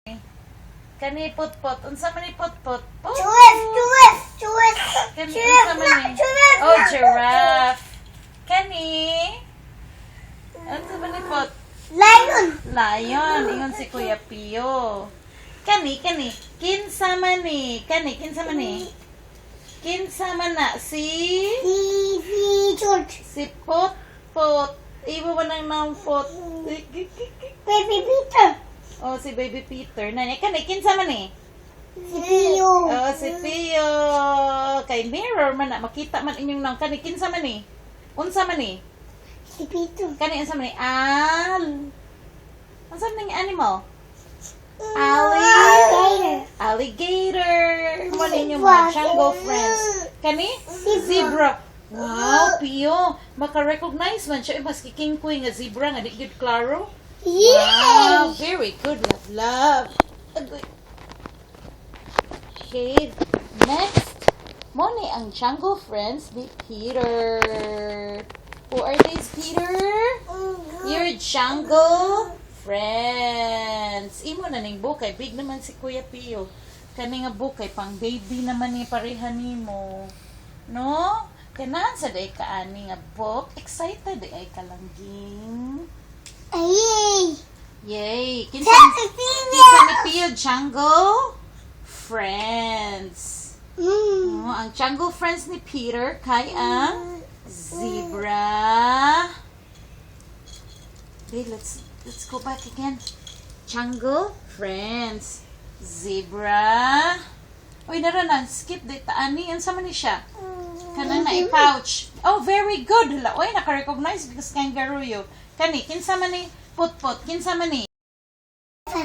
Kani put-put. Unsa man ni put-put? Giraffe. Kani unsa man ni? Oh, giraffe. Kani? Unsa man ni put? Lion. Lion. Ingon si Kuya Pio. Kani. Kinsa man ni? Kinsa man ni? Kinsa man na? Si George. Si Put-Put. Ibo ba nang nampot? Baby Peter. Oh, si Baby Peter. Nani, kani, kinsa man ni? Si Pio. Oh, si Pio. Kay mirror man na. Makita man inyong nang. Kani, kinsa man ni? Unsa man ni? Si Peter. Kani, unsa man ni? Unsa man ni animal? Alligator. Mo ninyo mga Chango friends. Kani? Zebra. Wow, Pio. Maka-recognize man siya. Mas kikingkoy nga zebra nga di good klaro. Wow, very good. Love. Agoy. Okay, next. Mo ni ang Chango friends ni Peter. Who are these, Peter? Your Chango friends. Imo na ning bukay. Big naman si Kuya Pio. Kani nga bukay, pang baby naman ni parehan nimo. No? Kanaan sa day ka ani nga book. Excited day ay kalangging. Ay. Yay! Kinsa ni Pio Chango friends. Ang Chango friends ni Peter kay ang zebra. Okay, let's go back again. Chango friends. Zebra. Uy, naran skip data ani. Yan sa man ni siya. Kanang na pouch. Oh, very good. Hala, uy, naka-recognize because kangaroo yo. Kani, kinsa man ni put-put. Kinsa man ni?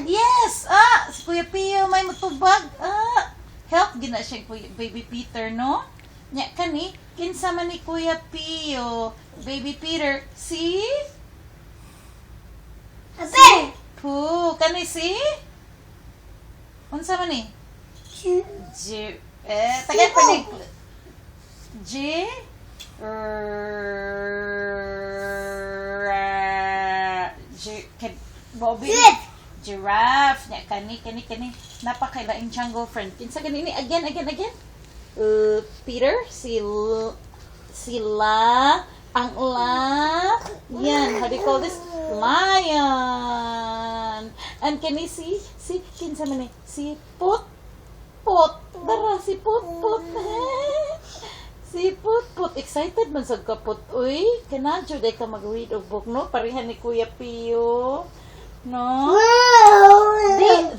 Yes! Si Kuya Pio may matubag. Help gina siya Baby Peter, no? Nya, kani, kinsa man ni Kuya Pio. Baby Peter, si? Abe. Kani si? Unsa man ni? Tagal pa ni Bobby. Giraffe. Nya, kani. Napakailaing Chango friend. Kinsa ganini? Again. Peter. Sila. Ang la. Yan. How do you call this? Lion. And kani si kinsa man ni? Si Put. Dara si Put. Si Put. Excited man sa kaput. Uy, kanadyo day ka mag-read og book, no? Parehan ni Kuya Pio. No?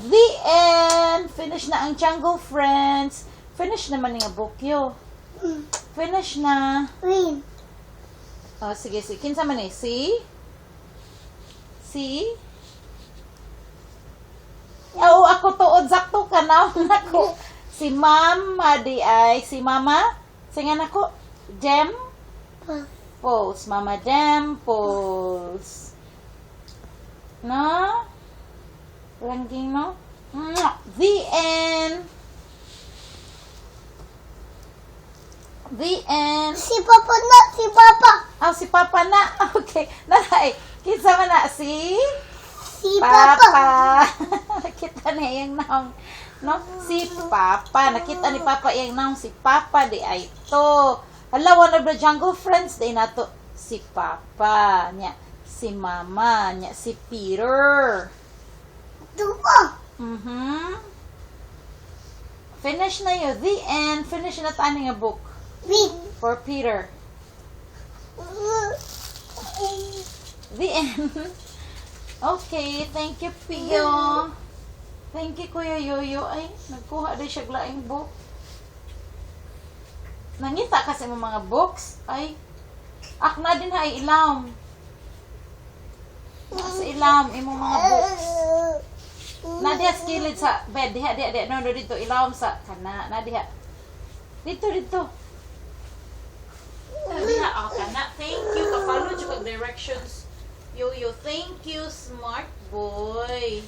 The end. Finish na ang Chango friends. Finish naman nga book yo. Finish na. Oh, sige. Kinsa man ni? Si? Oh, ako tuod sakto ka na ako. Si Mama di ay. Si Mama? Singan ako. Pose. Mama Pose. No? Ranking, no? The end. Si Papa na. Si Papa na. Okay. Nanay. Kinsa man na? Si Papa. Nakita niya yung naong. No? Si Papa. Nakita ni Papa yung naong. Si Papa di ay to. Hala, one of the Jungle friends di na to. Si Papa. Nya. Si Mama. Nya. Si Peter. Finish na yun. The end. Finish na tayo nga book. For Peter. The end. Okay, thank you, Pio. Thank you, Kuya Yoyo. Ay, nagkuha din siya glaing book. Nangita kasi mo mga books. Ay, akna din ha, ilawm. Nasa ilawm, imong mga books. Nadiha skilid sa bed. Diha. No, dito, ilawm sa kana. Nadiha. Dito. Nadiha, kana. Thank you. Kapalo dyan directions. Yoyo, thank you, smart boy.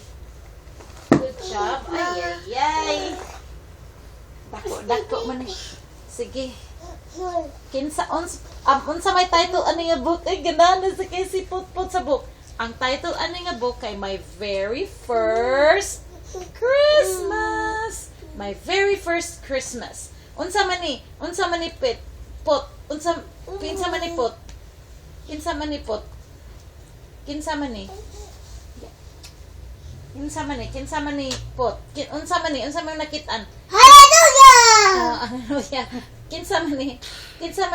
Good job. Ay. Dako man. Sige. Kinsa unsa may title ano nga book? Ay ganana sa kay si Put sa book. Ang title ano nga book kay My Very First Christmas. My very first Christmas. Unsa man ni pot. Kinsa man ni pot. Kinsa man ni pot. Kinsa man ni pot. Unsa man nakitaan. Hallelujah! Hallelujah. Kinsa man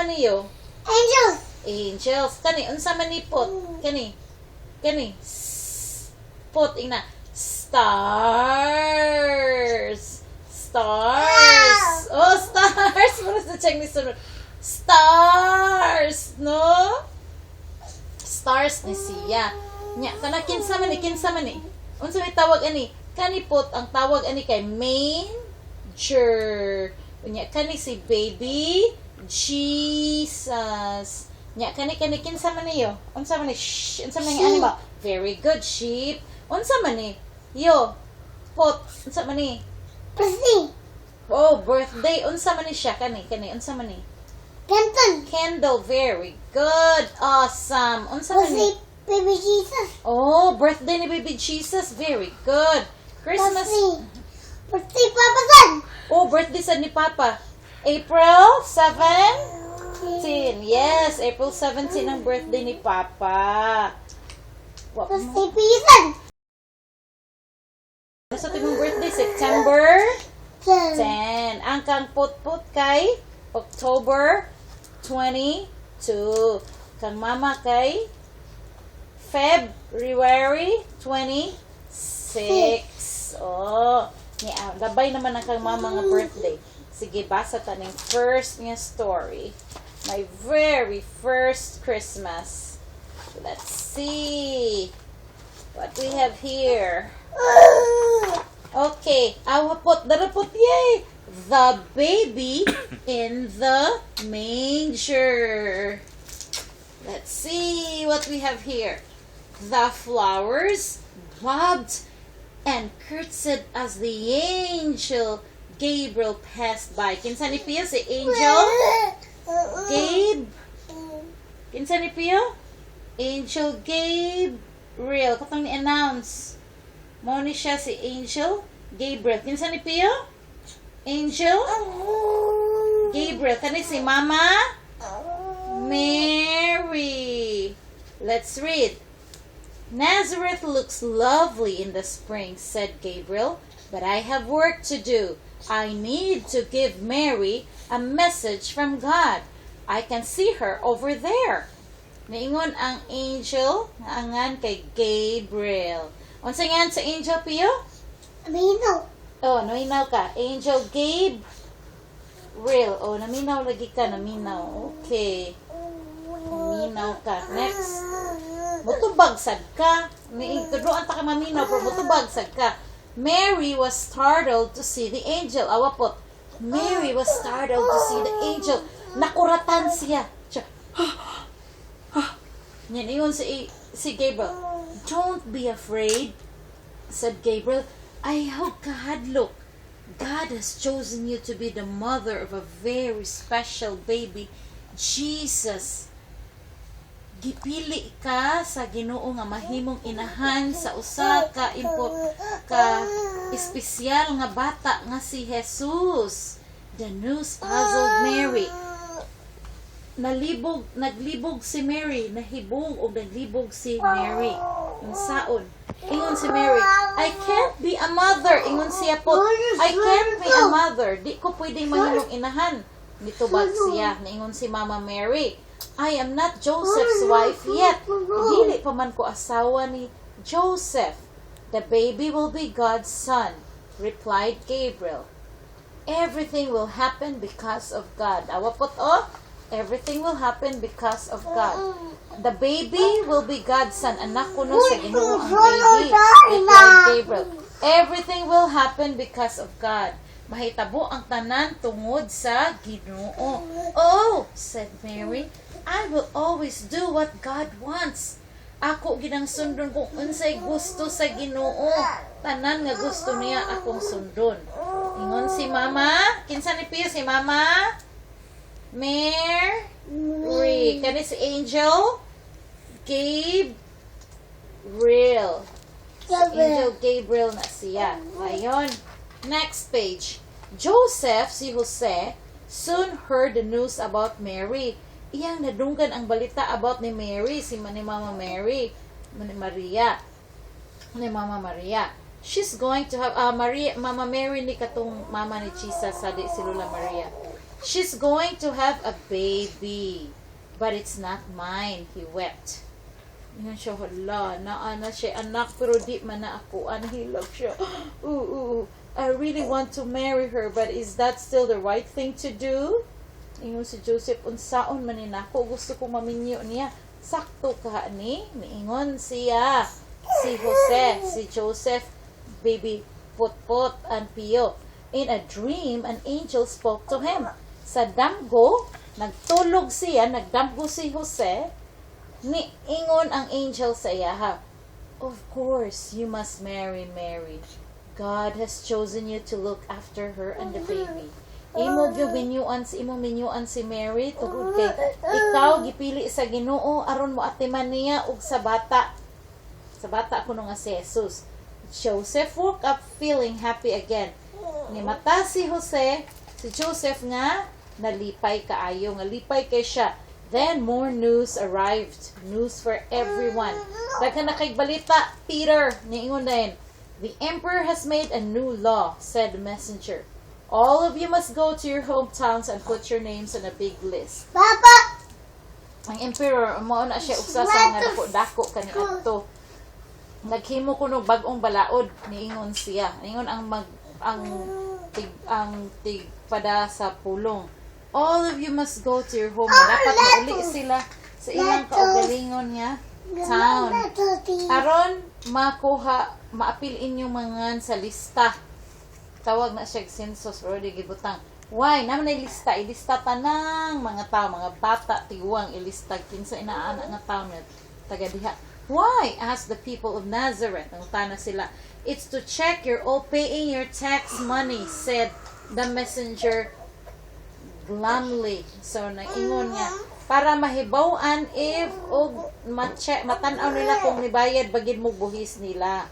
ni yo. Angels! Angels. Kani unsa man ni pot. Kani. Pot ina. Stars. Oh, stars. Muna sa check ni sunod. Stars, no? Stars ni siya. Nya, kana kinsa man ni. Unsa may tawag ani? Kani pot ang tawag ani kay manger. Nya kani si baby Jesus. Nya kani kinsa man niyo? Unsa man ni? Unsa man ni animal? Very good, sheep. Unsa man ni? Yo. Pot, unsa man ni? Birthday! Oh, birthday. Unsa man ni siya? Kani. Unsa man ni? Canton! Candle. Very good. Awesome. Unsa man ni? Birthday, baby Jesus! Oh, birthday ni baby Jesus. Very good. Christmas. Birthday, Papa San! Oh, birthday sa ni Papa. April 17. Yes, April 17 ang birthday ni Papa. What? Birthday, Pisan! Sa tingong birthday, September 10. 10. Ang kang put-put kay October 22. Kang mama kay February 26. Oh, gabay naman ang kang mama nga birthday. Sige, basa taning first nga story. My very first Christmas. Let's see what we have here. Okay, darapot, yay! The baby in the manger. Let's see what we have here. The flowers bobbed and curtsied as the angel Gabriel passed by. Kinsa ni Pio si Angel? Gabe? Kinsa ni Pio? Angel Gabriel. Katong ni-announce. Mao ni siya si Angel Gabriel. Kinsa ni Pio? Angel Gabriel. Kani si Mama Mary. Let's read. Nazareth looks lovely in the spring, said Gabriel, but I have work to do. I need to give Mary a message from God. I can see her over there. Niingon ang angel nga angan kay Gabriel. Unsa nga sa angel, Pio? Amino. Oh, naminaw ka. Angel Gabriel. Oh, naminaw lagi ka. Naminaw. Okay. Naminaw ka. Next. Mutubagsad ka. Tuduan ta ka maminaw, pero mutubagsad ka. Mary was startled to see the angel. Awapot. Mary was startled to see the angel. Nakuratan siya. Yan, yun si Gabriel. Don't be afraid, said Gabriel. I hope God, look. God has chosen you to be the mother of a very special baby, Jesus. Gipili ka sa Ginoo nga mahimong inahan sa usa ka espesyal nga bata nga si Jesus. The news puzzled Mary. Naglibog si Mary, nahibog o naglibog si Mary. Unsaon? Ingon si Mary, I can't be a mother. Ingon siya po, I can't be a mother. Di ko pwedeng mahimong inahan. Nitubag siya. Naingon si Mama Mary, I am not Joseph's wife yet. Dili pa man ko asawa ni Joseph. The baby will be God's son, replied Gabriel. Everything will happen because of God. Awapot oh? Everything will happen because of God. The baby will be God's son. Anak ko no sa Ginoo ang baby, replied Gabriel. Everything will happen because of God. Mahitabo ang tanan tungod sa Ginoo. Oh, said Mary, I will always do what God wants. Ako ginang sundon kung unsay gusto sa Ginoo. Tanan nga gusto niya akong sundon. Ingon si Mama. Kinsa ni Pio si Mama? Mary. Kani si Angel? Gabriel. Angel Gabriel na siya. Ayon. Next page. Joseph, si Jose, soon heard the news about Mary. Iyang nadunggan ang balita about ni Mary, ni Mama Mary, ni Mama Maria. She's going to have, Mama Mary ni katong mama ni Jesus, sadi si Lola Maria. She's going to have a baby, but it's not mine, he wept. Yan siya, hala, naana siya anak, pero di man na ako, anhilap siya. I really want to marry her, but is that still the right thing to do? Ingon si Joseph, unsaon man ni nako, gusto kong maminyo niya. Sakto ka ni, niingon siya. Si Jose, si Joseph, baby Putput and Pio. In a dream, an angel spoke to him. Sa damgo, nagtulog siya, nagdamgo si Jose, niingon ang angel sa iya, ha, of course, you must marry Mary. God has chosen you to look after her and the baby. Imong minyuan si Mary tungod kay ikaw gipili sa Ginoo aron mo atiman niya ug sa bata. Sa bata kuno nga si Jesus. Joseph woke up feeling happy again. Ni mata si Joseph nga nalipay kaayo, nga lipay kay siya. Then more news arrived. News for everyone. Daghan na kay balita, Peter, niingon din. The emperor has made a new law, said the messenger. All of you must go to your hometowns and put your names on a big list. Papa! Ang emperor, mao na siya usa sa mga dako-dako kani adto. Naghimo kuno bag-ong balaod, niingon siya. Niingon ang tigpada sa pulong. All of you must go to your home. Dapat mauli sila sa ilang kaugalingon nga town. Aron maapil inyong mga sa lista. Tawag na siya census pero di gibutang. Why? Naman na ilista. Ilista tanang mga tao, mga bata, tiguang ilista. Kinsa inaana nga tao na taga diha. Why? Asked the people of Nazareth. Ang tana sila. It's to check you're all paying your tax money, said the messenger glumly. So, naingon niya, para mahibaw-an if o matanaw nila kung nibayad bagid mo buhis nila.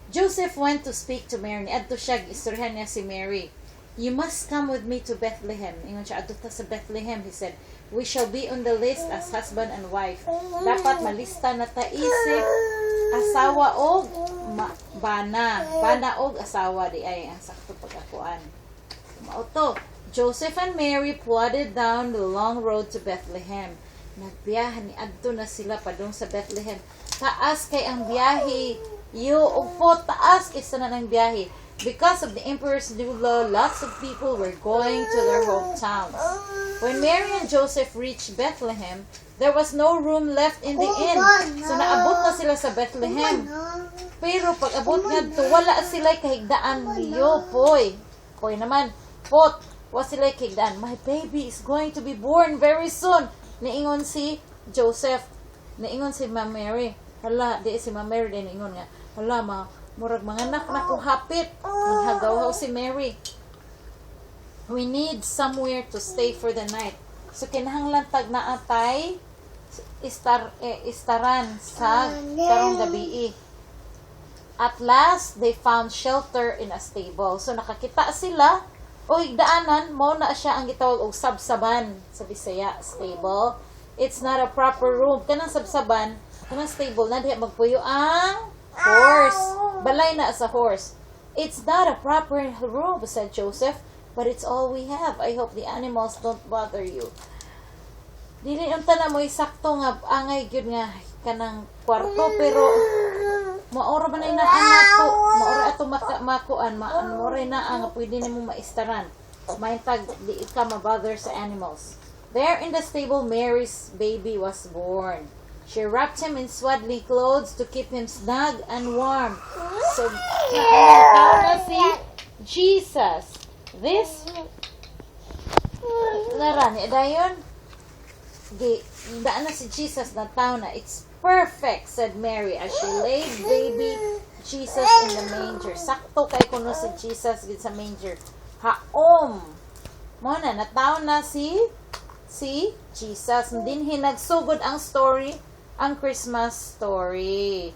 Joseph went to speak to Mary. Adto siya, istoryahan niya si Mary. You must come with me to Bethlehem. Ingon siya, adto ta sa Bethlehem, he said. We shall be on the list as husband and wife. Dapat malista na ta isip asawa o bana. Bana o asawa di ay ang sakto pagkakuan. Mauto. Joseph and Mary plodded down the long road to Bethlehem. Nagbiyahe ni adto na sila padung sa Bethlehem. Taas kay ang biyahe. Taas kay sana ng biyahe. Because of the emperor's new law, lots of people were going to their hometowns. When Mary and Joseph reached Bethlehem, there was no room left in the inn. So naabot na sila sa Bethlehem. Pero pag abot nga wala sila kahigdaan. Poy naman, wa sila kahigdaan. My baby is going to be born very soon. Niingon si Joseph. Niingon si Ma'am Mary. Hala, di si Ma'am Mary din niingon nga. Hala, murag mga anak na kung hapit. Naghagaw si Mary. We need somewhere to stay for the night. So, kinahanglan tag na atay istaran sa karong gabi. At last, they found shelter in a stable. So, nakakita sila. Daanan, mo na siya ang gitawag og sabsaban sa Bisaya, stable. It's not a proper room. Kanang sabsaban, kanang stable, na diha magpuyo ang horse. Balay na sa horse. It's not a proper room, said Joseph, but it's all we have. I hope the animals don't bother you. Dili unta na mo sakto nga angay gyud nga kanang kwarto, pero maoro man na anak ko, maoro ato makuan, maoro na ang pwede nimo maistaran. Maintag di ka ma-bother sa animals. There in the stable, Mary's baby was born. She wrapped him in swaddling clothes to keep him snug and warm. So, na si Jesus. This, narani, dayon, daan na si Jesus na tao na. It's perfect, said Mary as she laid baby Jesus in the manger. Sakto kay kuno si Jesus gid sa manger. Haom. Mo na nataw na si Jesus. Dinhi nagsugod ang story, ang Christmas story.